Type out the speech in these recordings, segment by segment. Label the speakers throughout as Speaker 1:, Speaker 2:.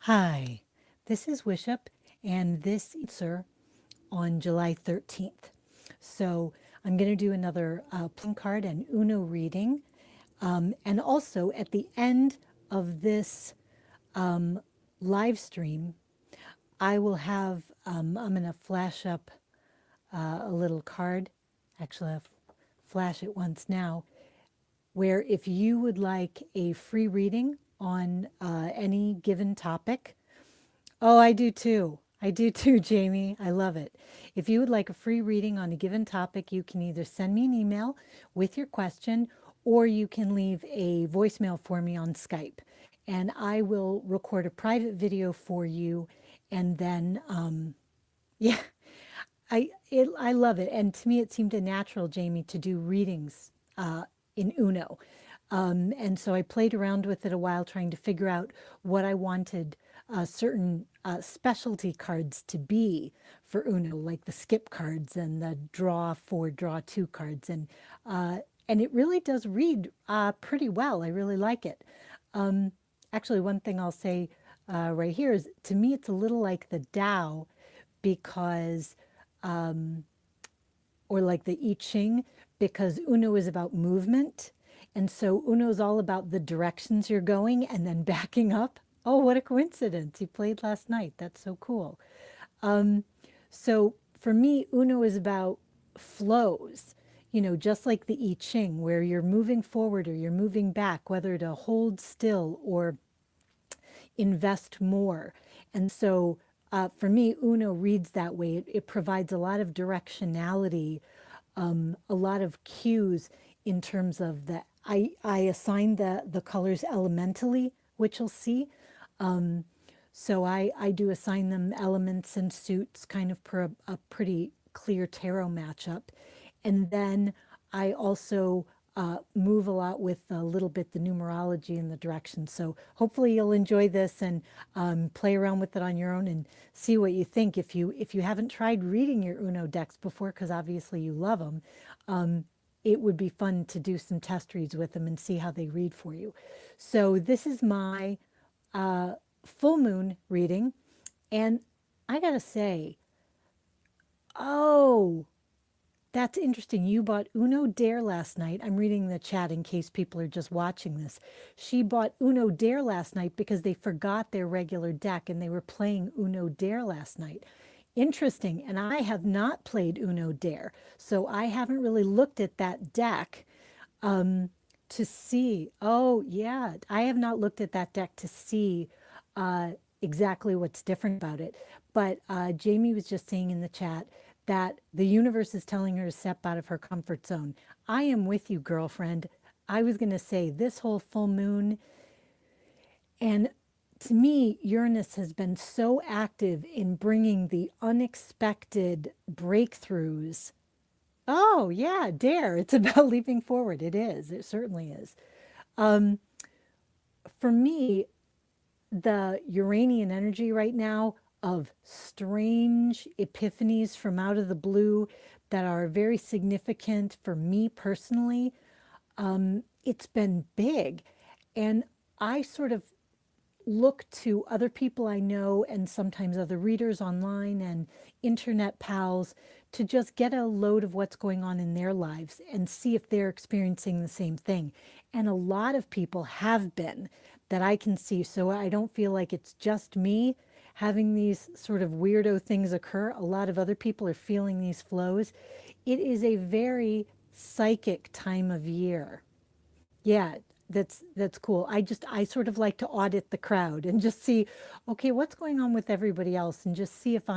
Speaker 1: Hi, this is Wishop, and this answer on July 13th. So I'm going to do another playing card and Uno reading. And also at the end of this live stream, I will have, I'm going to flash up a little card. Actually, I'll flash it once now, where if you would like a free reading on any given topic. Oh, I do too. I do too, Jamie. I love it. If you would like a free reading on a given topic, you can either send me an email with your question or you can leave a voicemail for me on Skype. And I will record a private video for you. And then, yeah, I love it. And to me, it seemed a natural, Jamie, to do readings in Uno. And so I played around with it a while, trying to figure out what I wanted certain specialty cards to be for Uno, like the skip cards and the draw four, draw two cards. And it really does read pretty well. I really like it. Actually, one thing I'll say right here is to me, it's a little like the Tao because or like the I Ching, because Uno is about movement. And so Uno is all about the directions you're going and then backing up. Oh, what a coincidence. You played last night. That's so cool. So for me, Uno is about flows, just like the I Ching, where you're moving forward or you're moving back, whether to hold still or invest more. And so for me, Uno reads that way. It provides a lot of directionality, a lot of cues in terms of the. I assign the colors elementally, which you'll see. So I do assign them elements and suits kind of per a pretty clear tarot matchup. And then I also move a lot with a little bit the numerology and the direction. So hopefully you'll enjoy this and play around with it on your own and see what you think. If you haven't tried reading your Uno decks before, because obviously you love them, it would be fun to do some test reads with them and see how they read for you. So this is my full moon reading. And I gotta say, oh, that's interesting. You bought Uno Dare last night. I'm reading the chat in case people are just watching this. She bought Uno Dare last night because they forgot their regular deck and they were playing Uno Dare last night. Interesting. And I have not played Uno Dare. So I haven't really looked at that deck to see. Oh, yeah. I have not looked at that deck to see exactly what's different about it. But Jamie was just saying in the chat that the universe is telling her to step out of her comfort zone. I am with you, girlfriend. I was going to say this whole full moon, and to me, Uranus has been so active in bringing the unexpected breakthroughs. Oh, yeah, dare. It's about leaping forward. It is. It certainly is. For me, the Uranian energy right now of strange epiphanies from out of the blue that are very significant for me personally, it's been big. And I sort of look to other people I know and sometimes other readers online and internet pals to just get a load of what's going on in their lives and see if they're experiencing the same thing. And a lot of people have been that I can see. So I don't feel like it's just me having these sort of weirdo things occur. A lot of other people are feeling these flows. It is a very psychic time of year. Yeah, that's cool. I sort of like to audit the crowd and just see, okay, what's going on with everybody else and just see if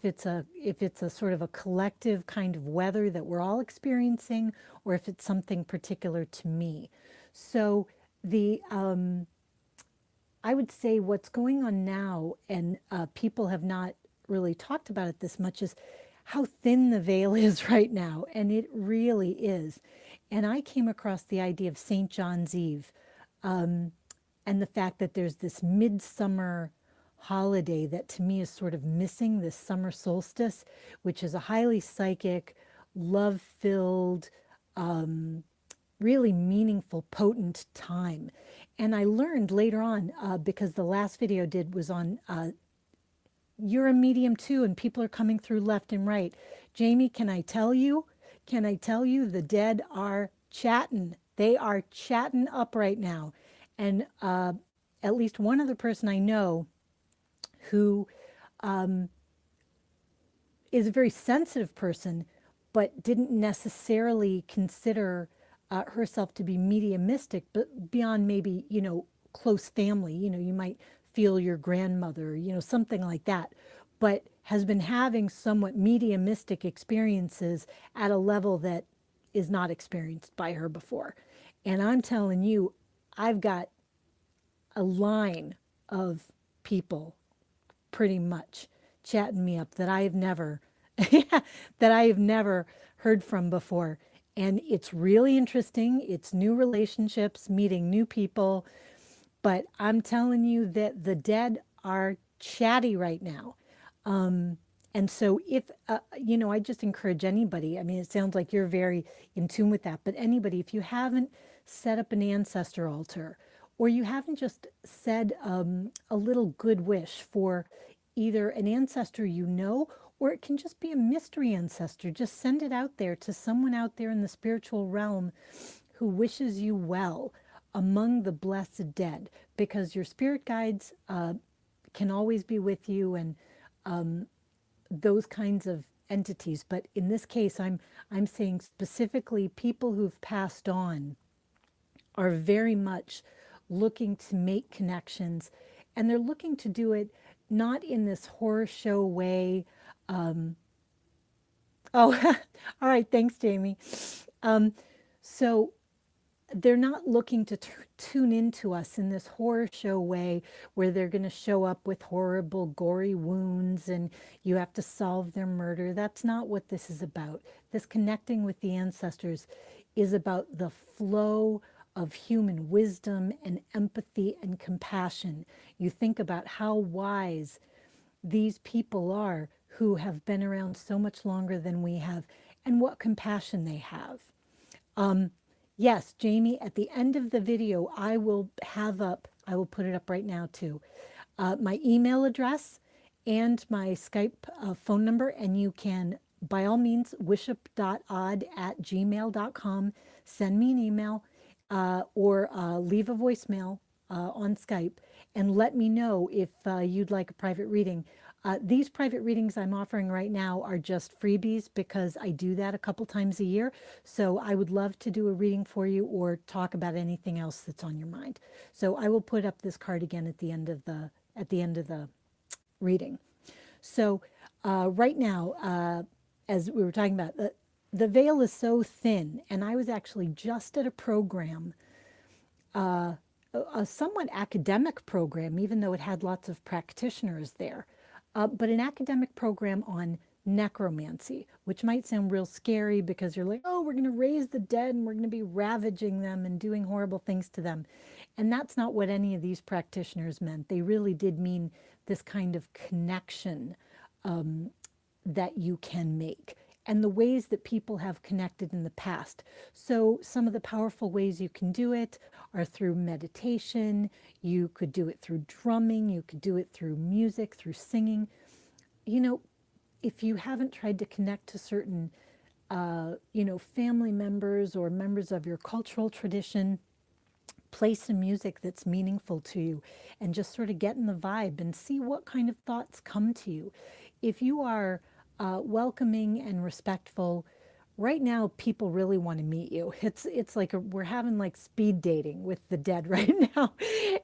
Speaker 1: it's a sort of a collective kind of weather that we're all experiencing or if it's something particular to me. So the I would say what's going on now, and people have not really talked about it this much, is how thin the veil is right now. And it really is. And I came across the idea of St. John's Eve and the fact that there's this midsummer holiday that to me is sort of missing this summer solstice, which is a highly psychic, love filled, really meaningful, potent time. And I learned later on, because the last video I did was on you're a medium too, and people are coming through left and right. Jamie, can I tell you the dead are chatting? They are chatting up right now. And at least one other person I know who is a very sensitive person, but didn't necessarily consider herself to be mediumistic, but beyond maybe, close family. You might feel your grandmother, something like that, but has been having somewhat mediumistic experiences at a level that is not experienced by her before. And I'm telling you, I've got a line of people pretty much chatting me up that I have never that I have never heard from before. And it's really interesting. It's new relationships, meeting new people, but I'm telling you that the dead are chatty right now. And so, if, I just encourage anybody, I mean, it sounds like you're very in tune with that, but anybody, if you haven't set up an ancestor altar, or you haven't just said a little good wish for either an ancestor or it can just be a mystery ancestor, just send it out there to someone out there in the spiritual realm who wishes you well among the blessed dead, because your spirit guides can always be with you, and those kinds of entities. But in this case, I'm saying specifically people who've passed on are very much looking to make connections, and they're looking to do it not in this horror show way. Oh, all right, thanks, Jamie. So they're not looking to tune into us in this horror show way where they're going to show up with horrible, gory wounds and you have to solve their murder. That's not what this is about. This connecting with the ancestors is about the flow of human wisdom and empathy and compassion. You think about how wise these people are who have been around so much longer than we have, and what compassion they have. Yes, Jamie, at the end of the video, I will put it up right now too, my email address and my Skype phone number. And you can, by all means, wishup.odd@gmail.com, send me an email or leave a voicemail on Skype and let me know if you'd like a private reading. These private readings I'm offering right now are just freebies because I do that a couple times a year. So I would love to do a reading for you or talk about anything else that's on your mind. So I will put up this card again at the end of the reading. So right now, as we were talking about, the veil is so thin, and I was actually just at a program, a somewhat academic program, even though it had lots of practitioners there, but an academic program on necromancy, which might sound real scary because you're like, oh, we're going to raise the dead and we're going to be ravaging them and doing horrible things to them. And that's not what any of these practitioners meant. They really did mean this kind of connection that you can make and the ways that people have connected in the past. So some of the powerful ways you can do it are through meditation. You could do it through drumming. You could do it through music, through singing. You know, if you haven't tried to connect to certain, family members or members of your cultural tradition, play some music that's meaningful to you and just sort of get in the vibe and see what kind of thoughts come to you. If you are welcoming and respectful, right now people really want to meet you. It's like we're having like speed dating with the dead right now,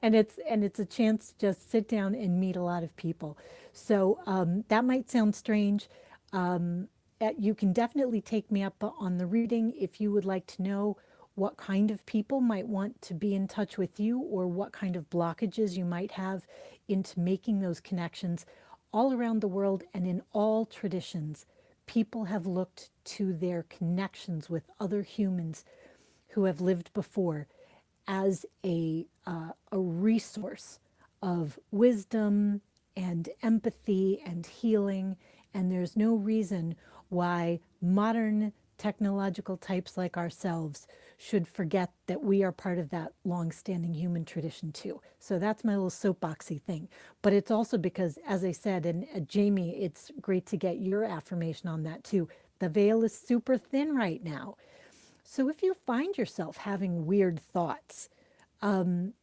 Speaker 1: and it's a chance to just sit down and meet a lot of people. So that might sound strange. You can definitely take me up on the reading if you would like to know what kind of people might want to be in touch with you or what kind of blockages you might have into making those connections. All around the world and in all traditions, people have looked to their connections with other humans who have lived before as a resource of wisdom and empathy and healing. And there's no reason why modern technological types like ourselves should forget that we are part of that long-standing human tradition too. So that's my little soapboxy thing. But it's also because, as I said, and Jamie, it's great to get your affirmation on that too. The veil is super thin right now. So if you find yourself having weird thoughts, not,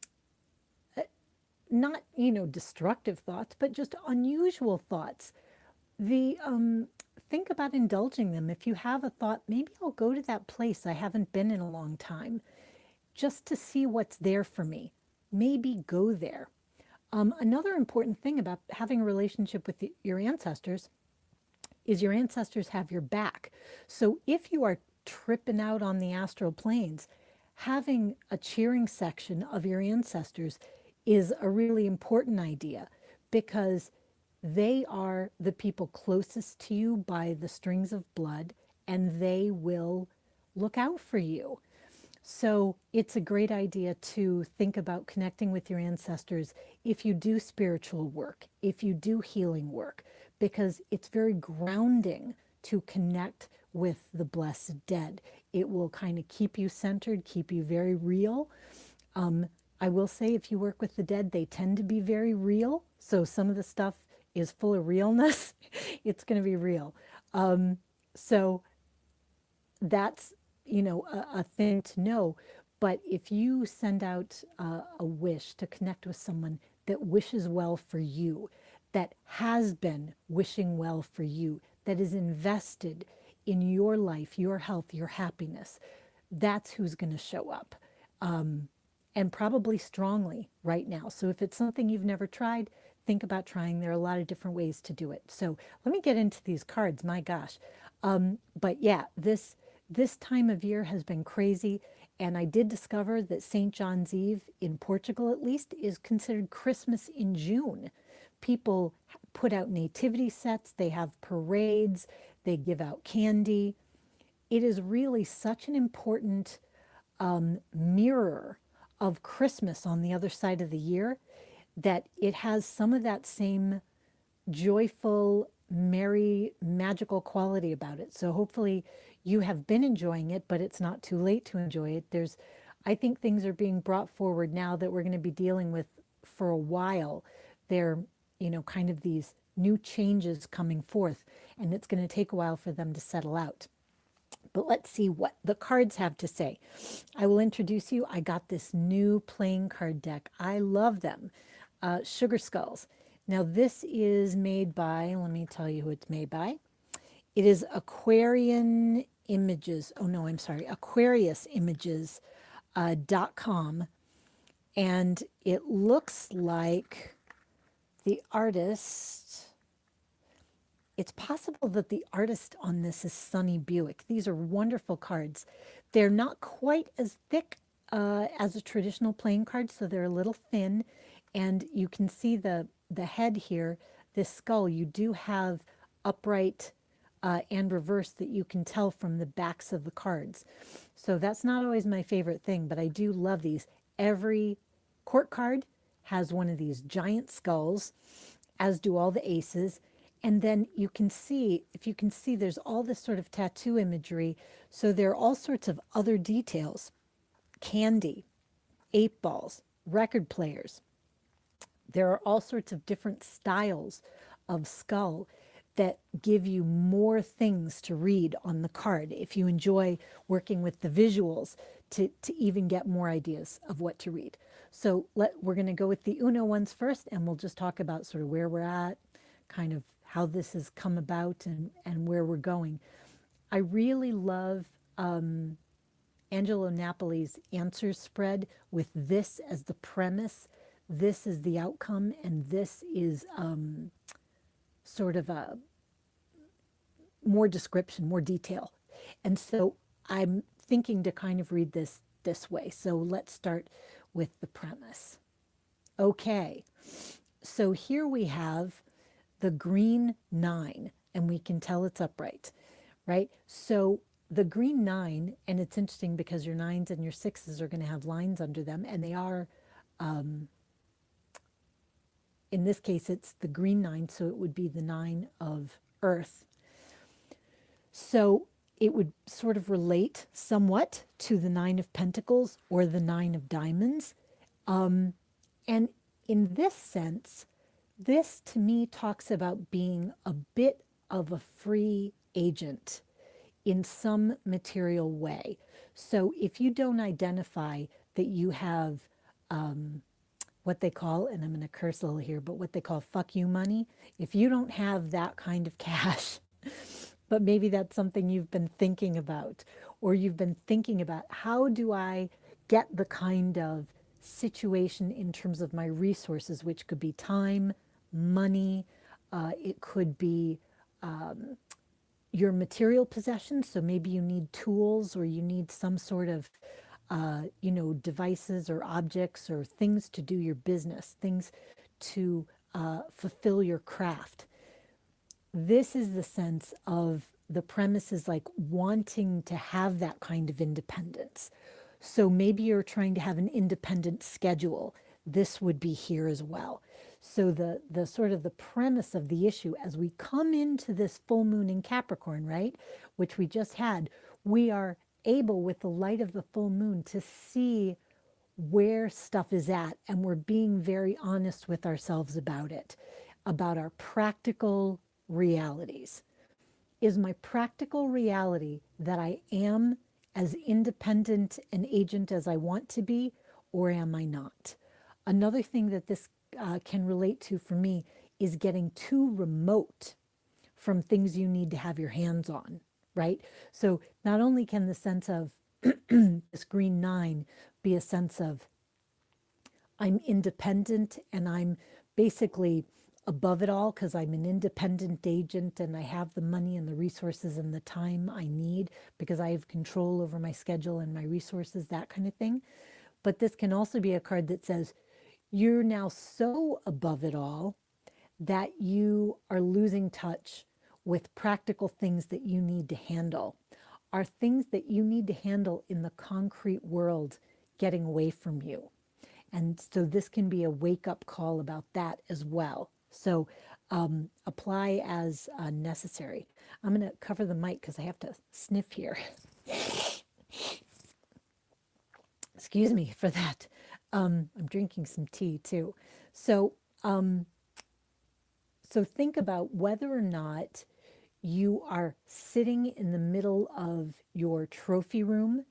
Speaker 1: destructive thoughts, but just unusual thoughts, the think about indulging them. If you have a thought, maybe I'll go to that place I haven't been in a long time just to see what's there for me. Maybe go there. Another important thing about having a relationship with your ancestors is your ancestors have your back. So if you are tripping out on the astral planes, having a cheering section of your ancestors is a really important idea because they are the people closest to you by the strings of blood, and they will look out for you. So it's a great idea to think about connecting with your ancestors if you do spiritual work, if you do healing work, because it's very grounding to connect with the blessed dead. It will kind of keep you centered, keep you very real. I will say if you work with the dead, they tend to be very real. So some of the stuff is full of realness. It's going to be real. So that's a thing to know. But if you send out a wish to connect with someone that wishes well for you, that has been wishing well for you, that is invested in your life, your health, your happiness, that's who's going to show up, and probably strongly right now. So if it's something you've never tried, think about trying. There are a lot of different ways to do it. So let me get into these cards. My gosh. But yeah, this time of year has been crazy. And I did discover that St. John's Eve, in Portugal at least, is considered Christmas in June. People put out nativity sets, they have parades, they give out candy. It is really such an important mirror of Christmas on the other side of the year that it has some of that same joyful, merry, magical quality about it. So hopefully you have been enjoying it, but it's not too late to enjoy it. I think things are being brought forward now that we're going to be dealing with for a while. They're, kind of these new changes coming forth, and it's going to take a while for them to settle out. But let's see what the cards have to say. I will introduce you. I got this new playing card deck. I love them. Sugar Skulls. Now, this is made by, let me tell you who it's made by. It is Aquarian Images. Oh, no, I'm sorry. AquariusImages.com. And it looks like the artist, it's possible that the artist on this is Sonny Buick. These are wonderful cards. They're not quite as thick as a traditional playing card, so they're a little thin. And you can see the head here, this skull. You do have upright and reverse that you can tell from the backs of the cards. So that's not always my favorite thing, but I do love these. Every court card has one of these giant skulls, as do all the aces. And then you can see, if you can see, there's all this sort of tattoo imagery. So there are all sorts of other details: candy, 8 balls, record players. There are all sorts of different styles of skull that give you more things to read on the card if you enjoy working with the visuals to even get more ideas of what to read. So we're going to go with the Uno ones first, and we'll just talk about sort of where we're at, kind of how this has come about, and where we're going. I really love Angelo Napoli's answers spread with this as the premise, this is the outcome, and this is sort of a more description, more detail. And so I'm thinking to kind of read this way. So let's start with the premise. Okay, so here we have the green 9, and we can tell it's upright, right? So the green 9, and it's interesting because your 9s and your 6s are going to have lines under them, and they are, in this case, it's the green 9, so it would be the 9 of earth. So it would sort of relate somewhat to the Nine of Pentacles or the Nine of Diamonds. And in this sense, this to me talks about being a bit of a free agent in some material way. So if you don't identify that you have what they call, and I'm going to curse a little here, but what they call fuck you money, if you don't have that kind of cash, but maybe that's something you've been thinking about, or you've been thinking about how do I get the kind of situation in terms of my resources, which could be time, money, it could be your material possessions. So maybe you need tools or you need some sort of, devices or objects or things to do your business, things to fulfill your craft. This is the sense of the premise is like wanting to have that kind of independence. So maybe you're trying to have an independent schedule. This would be here as well. So the sort of the premise of the issue as we come into this full moon in Capricorn, right, which we just had, we are able with the light of the full moon to see where stuff is at, and we're being very honest with ourselves about it, about our practical realities. Is my practical reality that I am as independent an agent as I want to be, or am I not? Another thing that this can relate to for me is getting too remote from things you need to have your hands on, right? So not only can the sense of this green nine be a sense of I'm independent and I'm basically above it all because I'm an independent agent and I have the money and the resources and the time I need because I have control over my schedule and my resources, that kind of thing. But this can also be a card that says you're now so above it all that you are losing touch with practical things that you need to handle. Are things that you need to handle in the concrete world getting away from you? And so this can be a wake up call about that as well. So apply as necessary. I'm going to cover the mic because I have to sniff here. Excuse me for that. I'm drinking some tea too. So, so think about whether or not you are sitting in the middle of your trophy room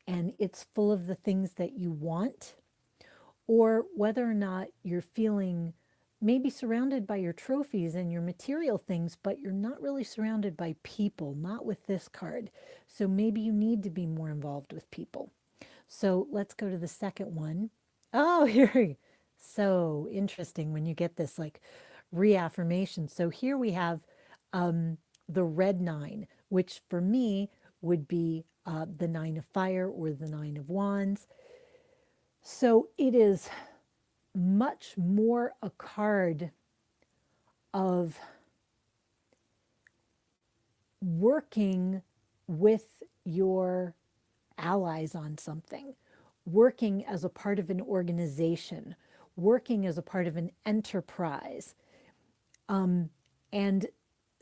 Speaker 1: and it's full of the things that you want, or whether or not you're feeling maybe surrounded by your trophies and your material things, but you're not really surrounded by people, not with this card. So maybe you need to be more involved with people. So let's go to the second one. Oh, here. So interesting when you get this like reaffirmation. So here we have the red nine, which for me would be the nine of fire or the nine of wands. So it is much more a card of working with your allies on something, working as a part of an organization, working as a part of an enterprise, and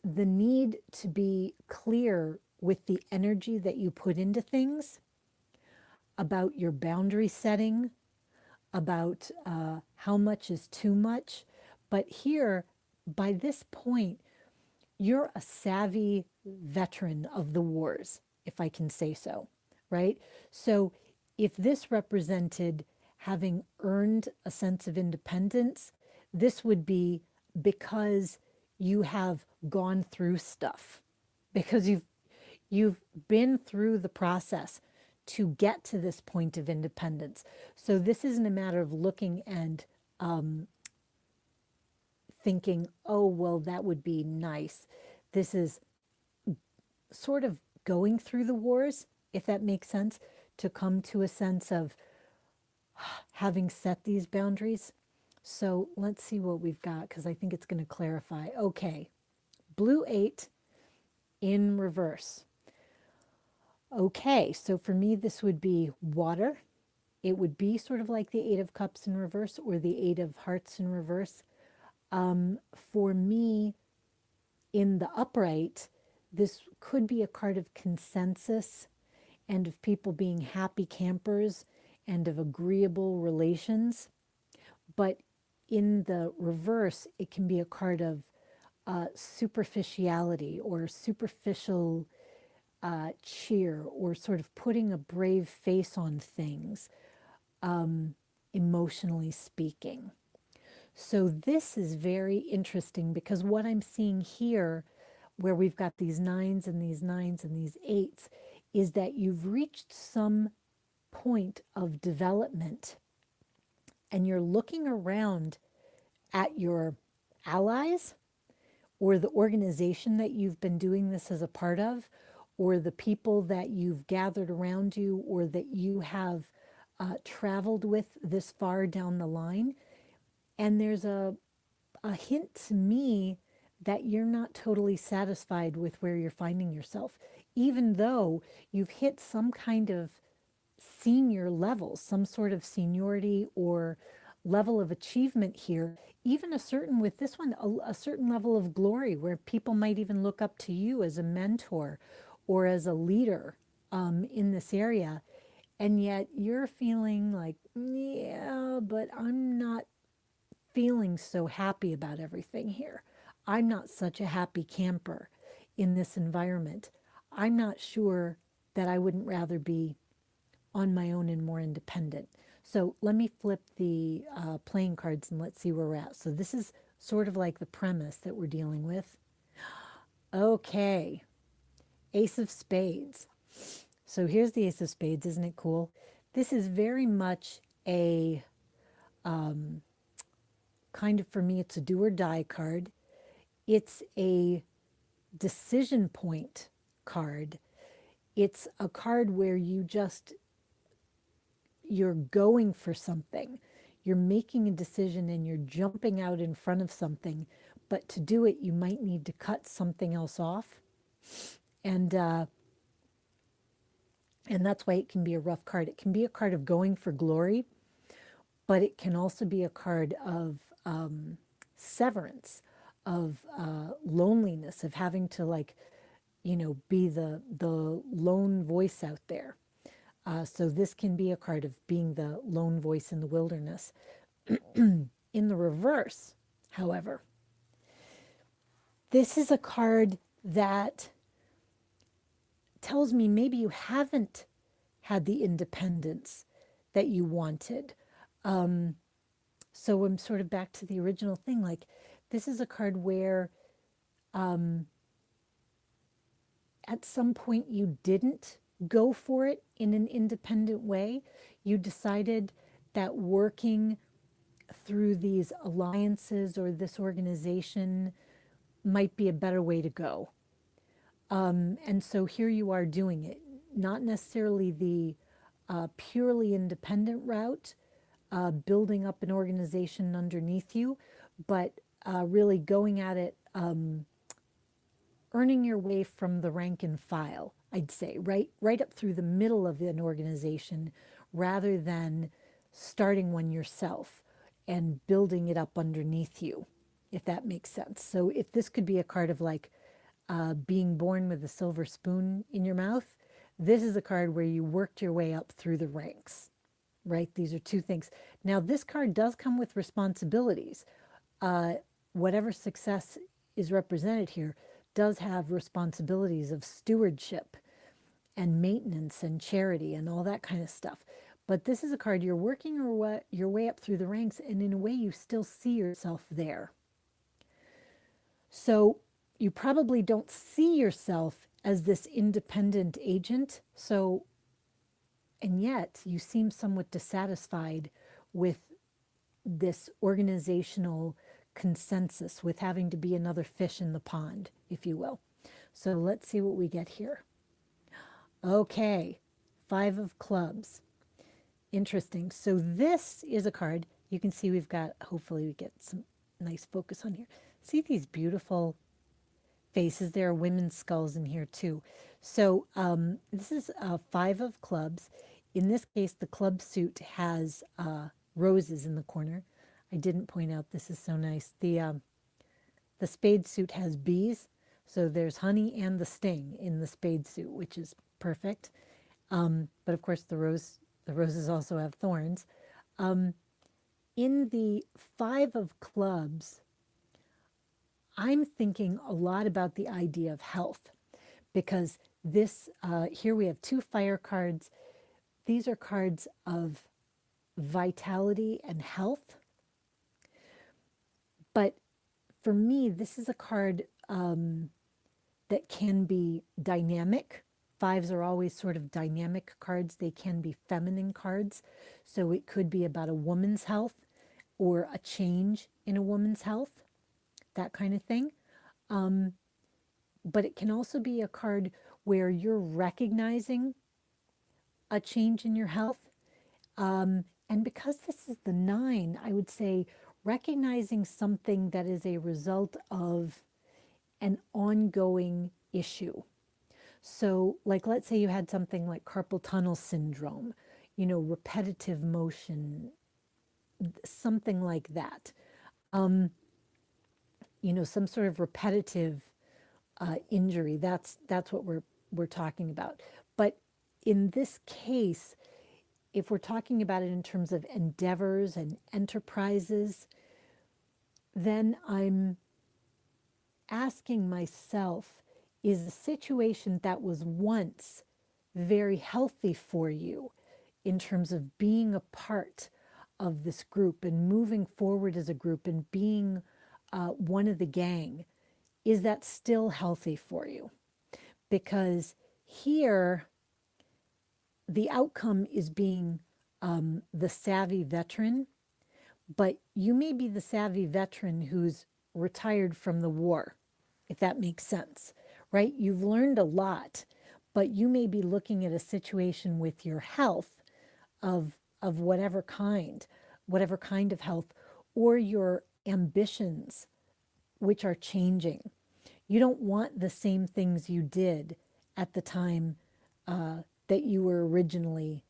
Speaker 1: the need to be clear with the energy that you put into things, about your boundary setting, about how much is too much. But here, by this point, you're a savvy veteran of the wars, if I can say so, right? So if this represented having earned a sense of independence, this would be because you have gone through stuff, because you've been through the process to get to this point of independence. So this isn't a matter of looking and thinking, oh, well, that would be nice. This is sort of going through the wars, if that makes sense, to come to a sense of having set these boundaries. So let's see what we've got because I think it's going to clarify. Okay, blue 8 in reverse. Okay, so for me, this would be water. It would be sort of like the Eight of Cups in reverse or the Eight of Hearts in reverse. For me, in the upright, This could be a card of consensus and of people being happy campers and of agreeable relations. But in the reverse, it can be a card of superficiality or superficial cheer or sort of putting a brave face on things, emotionally speaking. So this is very interesting because what I'm seeing here, where we've got these nines and these nines and these eights, is that you've reached some point of development and you're looking around at your allies or the organization that you've been doing this as a part of, or the people that you've gathered around you, or that you have traveled with this far down the line. And there's a hint to me that you're not totally satisfied with where you're finding yourself, even though you've hit some kind of senior level, some sort of seniority or level of achievement here, even a certain, with this one, a certain level of glory where people might even look up to you as a mentor or as a leader in this area. And yet you're feeling like, yeah, but I'm not feeling so happy about everything here. I'm not such a happy camper in this environment. I'm not sure that I wouldn't rather be on my own and more independent. So let me flip the playing cards and let's see where we're at. So this is sort of like the premise that we're dealing with. Okay, Ace of Spades. So here's the Ace of Spades. Isn't it cool? This is very much a kind of, for me, it's a do or die card. It's a decision point card. It's a card where you're going for something. You're making a decision and you're jumping out in front of something. But to do it, you might need to cut something else off. And uh, and that's why it can be a rough card. It can be a card of going for glory, but it can also be a card of severance, of loneliness, of having to, like, be the lone voice out there. So this can be a card of being the lone voice in the wilderness. In the reverse, however, this is a card that tells me maybe you haven't had the independence that you wanted. So I'm sort of back to the original thing. Like, this is a card where at some point you didn't go for it in an independent way. You decided that working through these alliances or this organization might be a better way to go. And so here you are doing it, not necessarily the purely independent route, building up an organization underneath you, but really going at it, earning your way from the rank and file, I'd say, right up through the middle of an organization, rather than starting one yourself and building it up underneath you, if that makes sense. So if this could be a card of, like, being born with a silver spoon in your mouth, this is a card where you worked your way up through the ranks, right? These are two things. Now, this card does come with responsibilities. Whatever success is represented here does have responsibilities of stewardship and maintenance and charity and all that kind of stuff. But this is a card you're working your way up through the ranks, and in a way you still see yourself there. So you probably don't see yourself as this independent agent. So, and yet you seem somewhat dissatisfied with this organizational consensus, with having to be another fish in the pond, if you will. So let's see what we get here. Okay, Five of Clubs. Interesting. So this is a card. You can see we've got, hopefully we get some nice focus on here. See these beautiful faces? There are women's skulls in here too. So this is Five of Clubs. In this case, the club suit has roses in the corner. I didn't point out, this is so nice. The spade suit has bees. So there's honey and the sting in the spade suit, which is perfect. But of course, the roses also have thorns. In the five of clubs, I'm thinking a lot about the idea of health because this here we have two fire cards. These are cards of vitality and health. But for me, this is a card that can be dynamic. Fives are always sort of dynamic cards. They can be feminine cards. So it could be about a woman's health or a change in a woman's health, that kind of thing. But it can also be a card where you're recognizing a change in your health. And because this is the nine, I would say recognizing something that is a result of an ongoing issue. So, like, let's say you had something like carpal tunnel syndrome, repetitive motion, something like that. Some sort of repetitive injury. That's what we're talking about. But in this case, if we're talking about it in terms of endeavors and enterprises, then I'm asking myself, is the situation that was once very healthy for you in terms of being a part of this group and moving forward as a group and being one of the gang, is that still healthy for you? Because here, the outcome is being the savvy veteran, but you may be the savvy veteran who's retired from the war, if that makes sense, right? You've learned a lot, but you may be looking at a situation with your health of whatever kind of health, or your ambitions, which are changing. You don't want the same things you did at the time that you were originally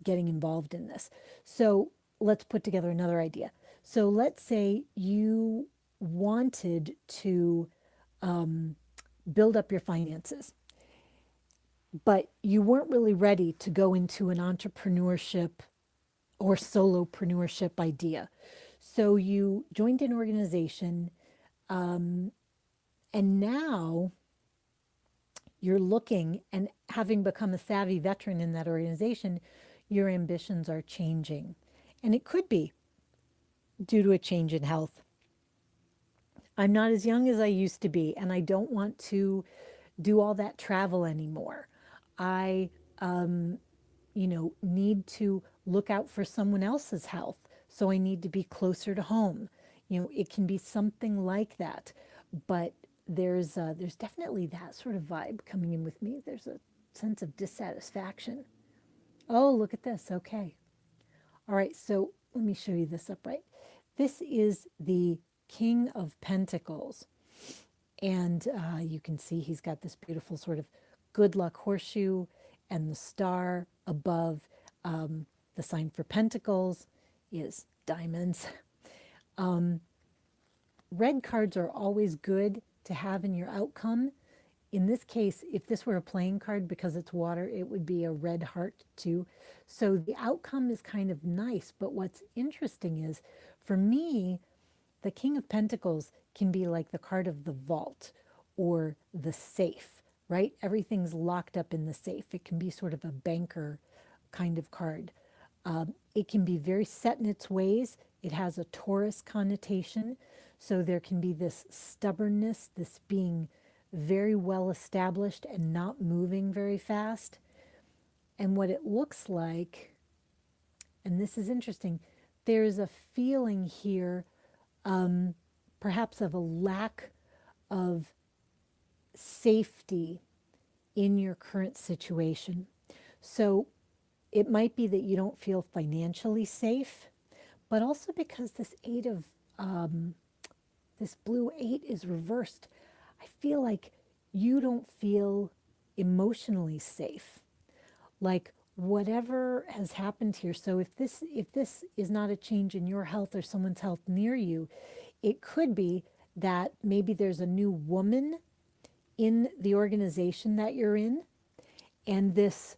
Speaker 1: getting involved in this. So let's put together another idea. So let's say you wanted to build up your finances, but you weren't really ready to go into an entrepreneurship or solopreneurship idea. So you joined an organization, and now you're looking, and having become a savvy veteran in that organization, your ambitions are changing. And it could be due to a change in health. I'm not as young as I used to be, and I don't want to do all that travel anymore. I, need to look out for someone else's health. So I need to be closer to home. It can be something like that. But there's definitely that sort of vibe coming in with me. There's a sense of dissatisfaction. Oh, look at this. Okay. All right. So let me show you this upright. This is the King of Pentacles. And you can see he's got this beautiful sort of good luck horseshoe and the star above. The sign for Pentacles is diamonds. Red cards are always good to have in your outcome. In this case, if this were a playing card, because it's water, it would be a red heart too. So the outcome is kind of nice. But what's interesting is, for me, the King of Pentacles can be like the card of the vault or the safe, right? Everything's locked up in the safe. It can be sort of a banker kind of card. It can be very set in its ways. It has a Taurus connotation. So there can be this stubbornness, this being very well established and not moving very fast. And what it looks like, and this is interesting, there's a feeling here, perhaps of a lack of safety in your current situation. So it might be that you don't feel financially safe, but also because this blue eight is reversed, I feel like you don't feel emotionally safe. Like whatever has happened here. So if this is not a change in your health or someone's health near you, it could be that maybe there's a new woman in the organization that you're in, and this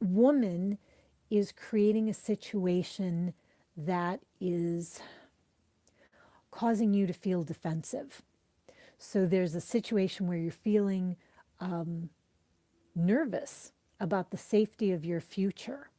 Speaker 1: woman is creating a situation that is causing you to feel defensive. So there's a situation where you're feeling nervous about the safety of your future.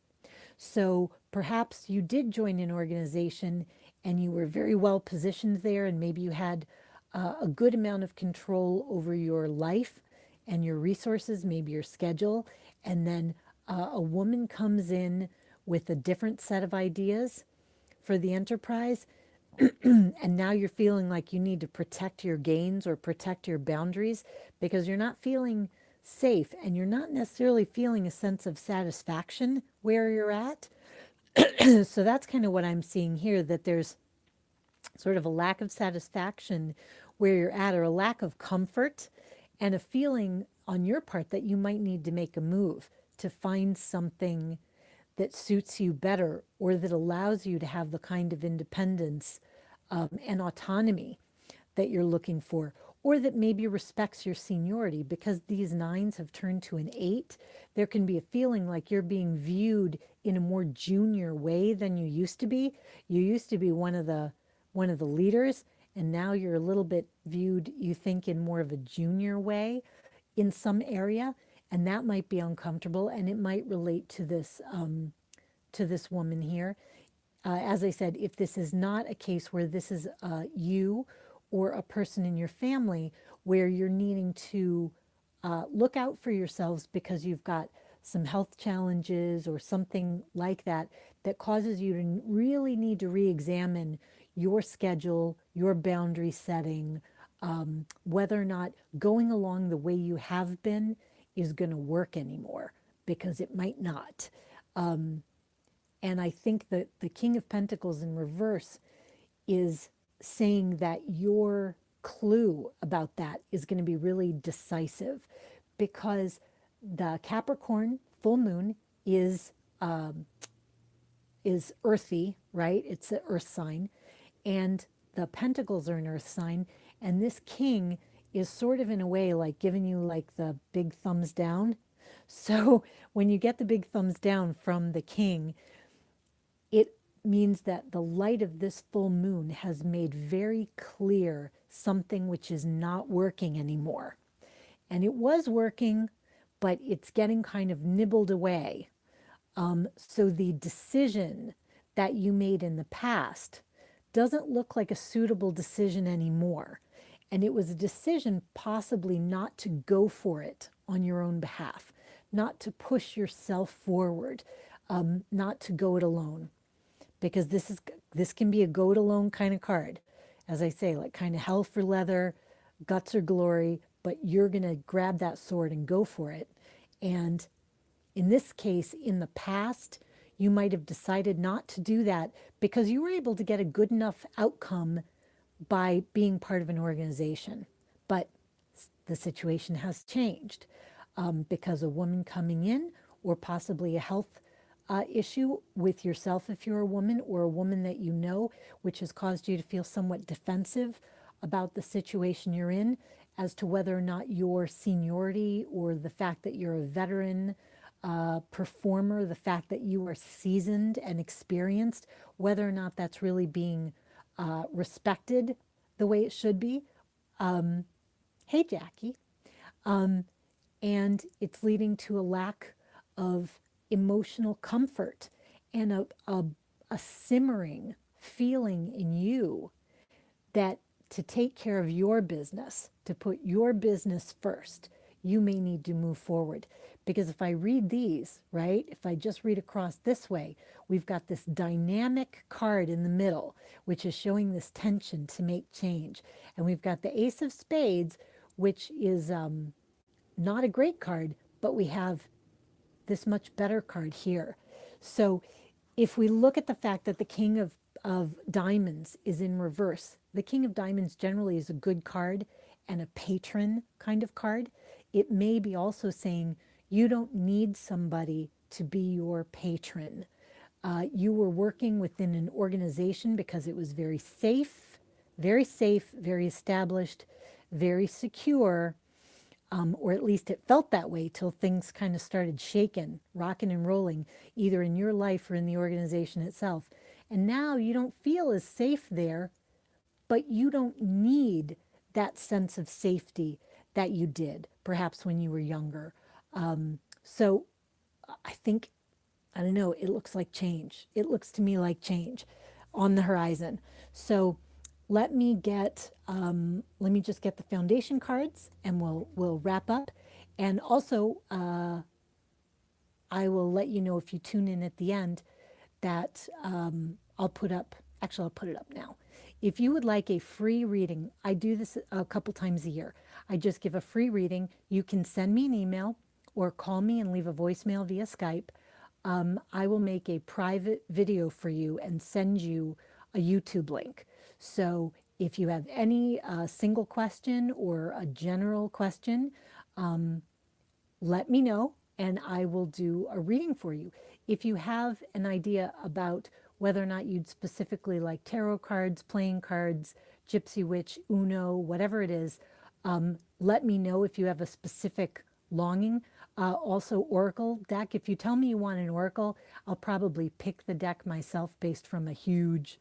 Speaker 1: So perhaps you did join an organization and you were very well positioned there, and maybe you had a good amount of control over your life and your resources, maybe your schedule. And then a woman comes in with a different set of ideas for the enterprise, and now you're feeling like you need to protect your gains or protect your boundaries because you're not feeling safe and you're not necessarily feeling a sense of satisfaction where you're at. So that's kind of what I'm seeing here, that there's sort of a lack of satisfaction where you're at, or a lack of comfort, and a feeling on your part that you might need to make a move to find something that suits you better, or that allows you to have the kind of independence and autonomy that you're looking for, or that maybe respects your seniority. Because these nines have turned to an eight, there can be a feeling like you're being viewed in a more junior way than you used to be. You used to be one of the leaders, and now you're a little bit viewed, you think, in more of a junior way in some area, and that might be uncomfortable, and it might relate to this woman here. As I said, if this is not a case where this is you or a person in your family where you're needing to look out for yourselves because you've got some health challenges or something like that, that causes you to really need to re-examine your schedule, your boundary setting, whether or not going along the way you have been is going to work anymore, because it might not. And I think that the King of Pentacles in reverse is saying that your clue about that is going to be really decisive, because the Capricorn full moon is earthy, right? It's an earth sign, and the Pentacles are an earth sign, and this king is sort of in a way like giving you like the big thumbs down. So when you get the big thumbs down from the king, it means that the light of this full moon has made very clear something which is not working anymore. And it was working, but it's getting kind of nibbled away. So the decision that you made in the past doesn't look like a suitable decision anymore. And it was a decision possibly not to go for it on your own behalf, not to push yourself forward, not to go it alone, because this can be a go it alone kind of card. As I say, like kind of hell for leather, guts or glory, but you're going to grab that sword and go for it. And in this case, in the past, you might have decided not to do that because you were able to get a good enough outcome by being part of an organization. But the situation has changed because a woman coming in, or possibly a health issue with yourself if you're a woman, or a woman that you know, which has caused you to feel somewhat defensive about the situation you're in, as to whether or not your seniority, or the fact that you're a veteran performer, the fact that you are seasoned and experienced, whether or not that's really being respected the way it should be. Hey, Jackie. And it's leading to a lack of emotional comfort, and a simmering feeling in you that to take care of your business, to put your business first, you may need to move forward. Because if I read these, right, if I just read across this way, we've got this dynamic card in the middle, which is showing this tension to make change. And we've got the Ace of Spades, which is not a great card, but we have this much better card here. So if we look at the fact that the King of Diamonds is in reverse, the King of Diamonds generally is a good card and a patron kind of card. It may be also saying you don't need somebody to be your patron. You were working within an organization because it was very safe, very established, very secure, or at least it felt that way till things kind of started shaking, rocking and rolling, either in your life or in the organization itself. And now you don't feel as safe there, but you don't need that sense of safety that you did, perhaps when you were younger. So I think, I don't know, it looks like change. It looks to me like change on the horizon. So let me just get the foundation cards and we'll wrap up. And also, I will let you know if you tune in at the end that I'll put it up now. If you would like a free reading, I do this a couple times a year. I just give a free reading. You can send me an email or call me and leave a voicemail via Skype. I will make a private video for you and send you a YouTube link. So if you have any single question or a general question, let me know and I will do a reading for you. If you have an idea about whether or not you'd specifically like tarot cards, playing cards, Gypsy Witch, Uno, whatever it is, let me know if you have a specific longing. Also, Oracle deck. If you tell me you want an Oracle, I'll probably pick the deck myself based from a huge,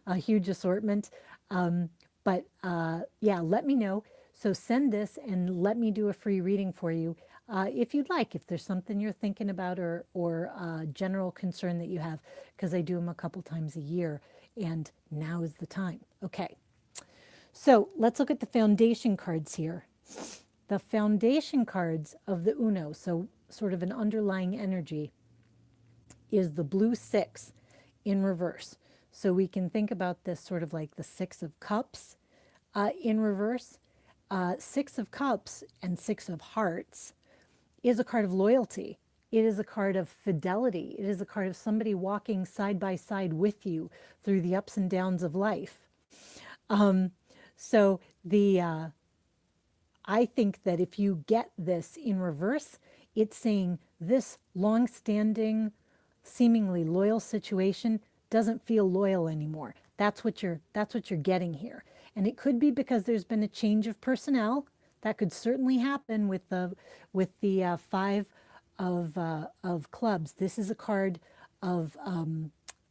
Speaker 1: a huge assortment. Yeah, let me know. So send this and let me do a free reading for you if you'd like, if there's something you're thinking about or general concern that you have, because I do them a couple times a year and now is the time. Okay, so let's look at the foundation cards here. The foundation cards of the Uno, so sort of an underlying energy, is the blue six in reverse. So we can think about this sort of like the Six of Cups in reverse. Six of Cups and Six of Hearts is a card of loyalty. It is a card of fidelity. It is a card of somebody walking side by side with you through the ups and downs of life. So I think that if you get this in reverse, it's saying this long-standing, seemingly loyal situation doesn't feel loyal anymore. That's what you're getting here. And it could be because there's been a change of personnel. That could certainly happen with the five of clubs. This is a card of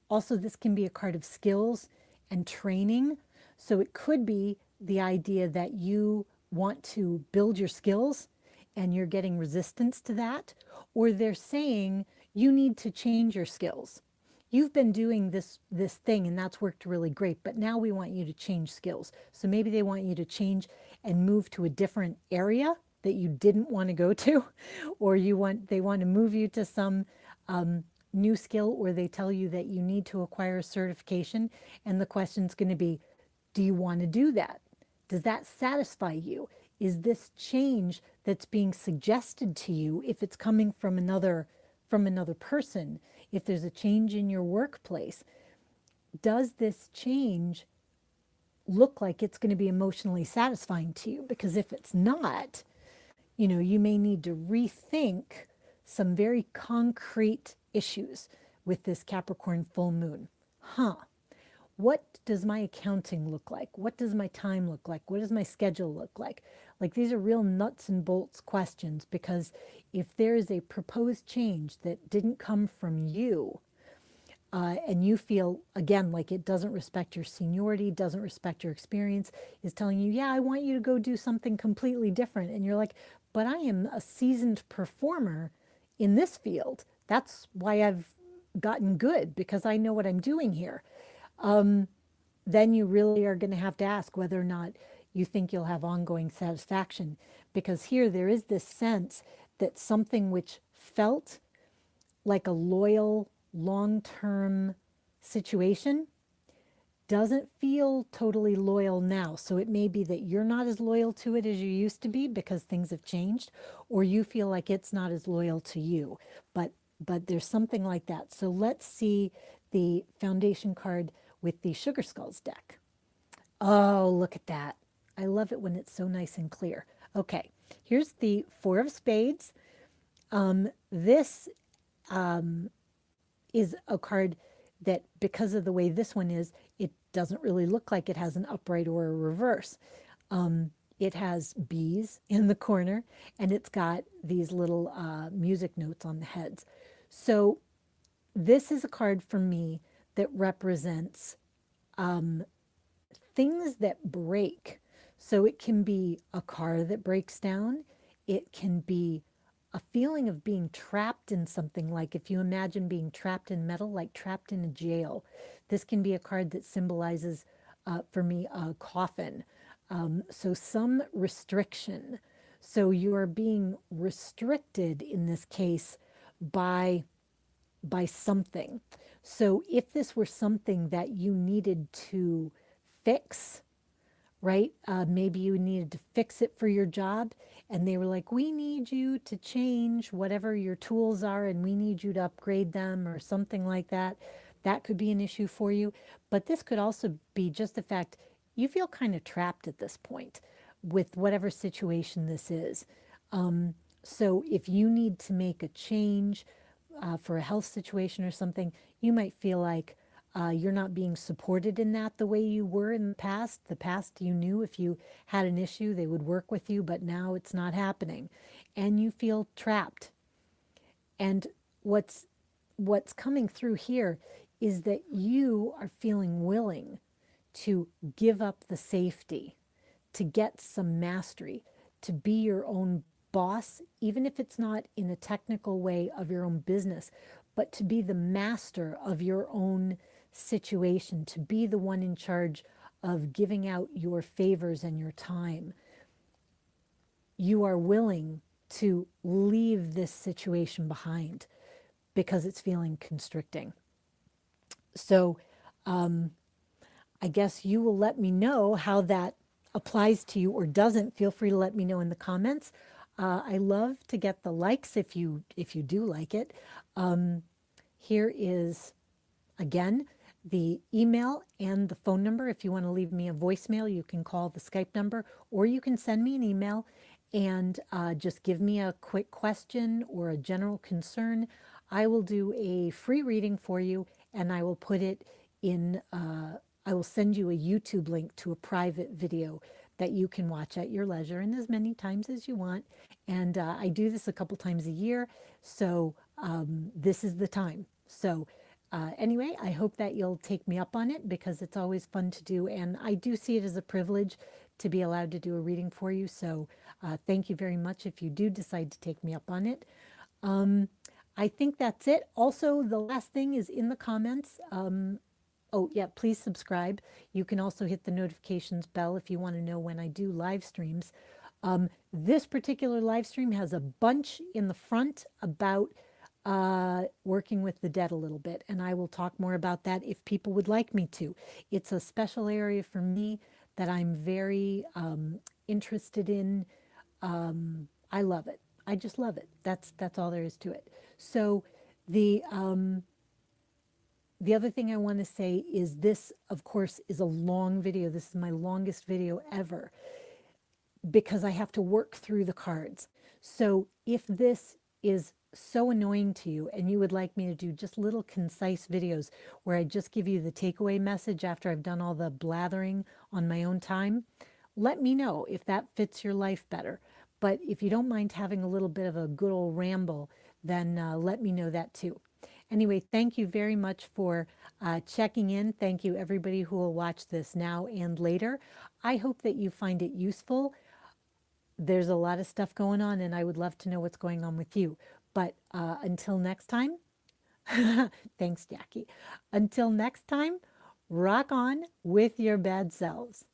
Speaker 1: also, this can be a card of skills and training. So it could be the idea that you want to build your skills and you're getting resistance to that, or they're saying you need to change your skills. You've been doing this thing and that's worked really great, but now we want you to change skills. So maybe they want you to change and move to a different area that you didn't want to go to, or they want to move you to some new skill, or they tell you that you need to acquire a certification. And the question's going to be, do you want to do that? Does that satisfy you? Is this change that's being suggested to you, if it's coming from another person, if there's a change in your workplace, does this change look like it's going to be emotionally satisfying to you? Because if it's not, you may need to rethink some very concrete issues with this Capricorn full moon. What does my accounting look like? What does my time look like? What does my schedule look like? Like, these are real nuts and bolts questions, because if there is a proposed change that didn't come from you, and you feel, again, like it doesn't respect your seniority, doesn't respect your experience, is telling you, yeah, I want you to go do something completely different. And you're like, but I am a seasoned performer in this field. That's why I've gotten good, because I know what I'm doing here. Then you really are going to have to ask whether or not you think you'll have ongoing satisfaction. Because here there is this sense that something which felt like a loyal, long-term situation doesn't feel totally loyal now. So it may be that you're not as loyal to it as you used to be because things have changed, or you feel like it's not as loyal to you. But there's something like that. So let's see the foundation card with the Sugar Skulls deck. Oh, look at that. I love it when it's so nice and clear. Okay, here's the Four of Spades. This is a card that, because of the way this one is, it doesn't really look like it has an upright or a reverse. It has bees in the corner, and it's got these little music notes on the heads. So this is a card for me that represents things that break. So it can be a car that breaks down, it can be a feeling of being trapped in something, like if you imagine being trapped in metal, like trapped in a jail. This can be a card that symbolizes, for me, a coffin. So some restriction. So you are being restricted in this case by something. So if this were something that you needed to fix, right? Maybe you needed to fix it for your job, and they were like, we need you to change whatever your tools are, and we need you to upgrade them, or something like that. That could be an issue for you. But this could also be just the fact you feel kind of trapped at this point with whatever situation this is. So if you need to make a change for a health situation or something, you might feel like you're not being supported in that the way you were in the past. The past, you knew if you had an issue, they would work with you, but now it's not happening. And you feel trapped. And what's coming through here is that you are feeling willing to give up the safety, to get some mastery, to be your own boss, even if it's not in a technical way of your own business, but to be the master of your own situation, to be the one in charge of giving out your favors and your time. You are willing to leave this situation behind because it's feeling constricting. So I guess you will let me know how that applies to you or doesn't. Feel free to let me know in the comments. I love to get the likes if you do like it. Here is again the email and the phone number. If you want to leave me a voicemail, you can call the Skype number, or you can send me an email and just give me a quick question or a general concern. I will do a free reading for you, and I will put it in, I will send you a YouTube link to a private video that you can watch at your leisure and as many times as you want. And I do this a couple times a year, so this is the time. So anyway, I hope that you'll take me up on it because it's always fun to do. And I do see it as a privilege to be allowed to do a reading for you. So thank you very much if you do decide to take me up on it. I think that's it. Also, the last thing is in the comments. Oh, yeah, please subscribe. You can also hit the notifications bell if you want to know when I do live streams. This particular live stream has a bunch in the front about working with the dead a little bit, and I will talk more about that if people would like me to. It's a special area for me that I'm very interested in. I love it. I just love it. That's all there is to it. So the the other thing I want to say is this, of course, is a long video. This is my longest video ever because I have to work through the cards. So if this is so annoying to you and you would like me to do just little concise videos where I just give you the takeaway message after I've done all the blathering on my own time, let me know if that fits your life better. But if you don't mind having a little bit of a good old ramble, then let me know that too. Anyway, thank you very much for checking in. Thank you, everybody who will watch this now and later. I hope that you find it useful. There's a lot of stuff going on, and I would love to know what's going on with you. But until next time, thanks, Jackie. Until next time, rock on with your bad selves.